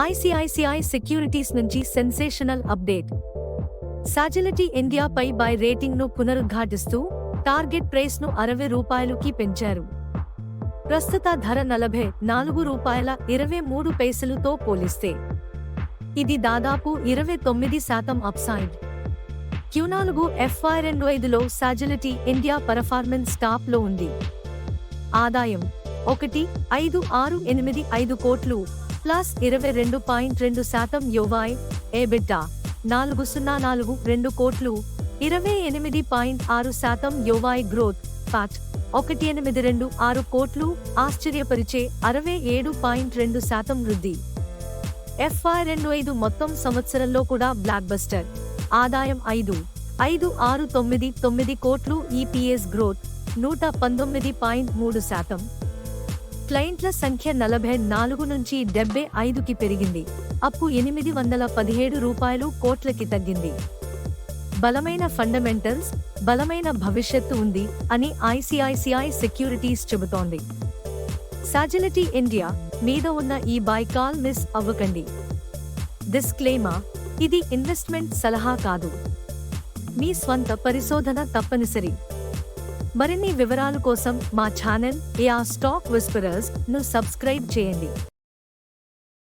ICICI securities నుంచి sensational update. సాజిలిటీ ఇండియాపై by రేటింగ్ను పునరుద్ఘాటిస్తూ target ప్రైస్ను ₹60కి పెంచారు. ప్రస్తుత ధర ₹44.23తో పోలిస్తే ఇది దాదాపు 29% అప్సైడ్. Q4 FY25లో సాజిలిటీ ఇండియా పర్ఫార్మెన్స్ టాప్లో ఉంది. ఆదాయం ₹1,5685 కోట్లు ప్లస్ 22.2% YoY. EBITDA ₹4042 కోట్లు 28.6% YoY గ్రోత్. PAT ₹1826 కోట్లు ఆశ్చర్యపరిచే 67.2% వృద్ధి. FY25 మొత్తం సంవత్సరంలో కూడా బ్లాక్ బస్టర్. ఆదాయం ₹5,569 కోట్లు, EPS గ్రోత్ 119.3%. క్లయింట్ల సంఖ్య 44 నుంచి 75కి పెరిగింది. అప్పు ₹817 కోట్లకి తగ్గింది. బలమైన ఫండమెంటల్స్, బలమైన భవిష్యత్తు ఉంది అని ఐసిఐసిఐ సెక్యూరిటీస్ చెబుతోంది. సాజిలిటీ ఇండియా మీద ఉన్న ఈ బై కాల్ మిస్ అవ్వకండి. డిస్క్లైమర్: ఇది ఇన్వెస్ట్మెంట్ సలహా కాదు. మీ స్వంత పరిశోధన తప్పనిసరి. మరిన్ని వివరాల కోసం మా ఛానల్ ఏఆర్ స్టాక్ విస్పరర్స్ ను సబ్స్క్రైబ్ చేయండి.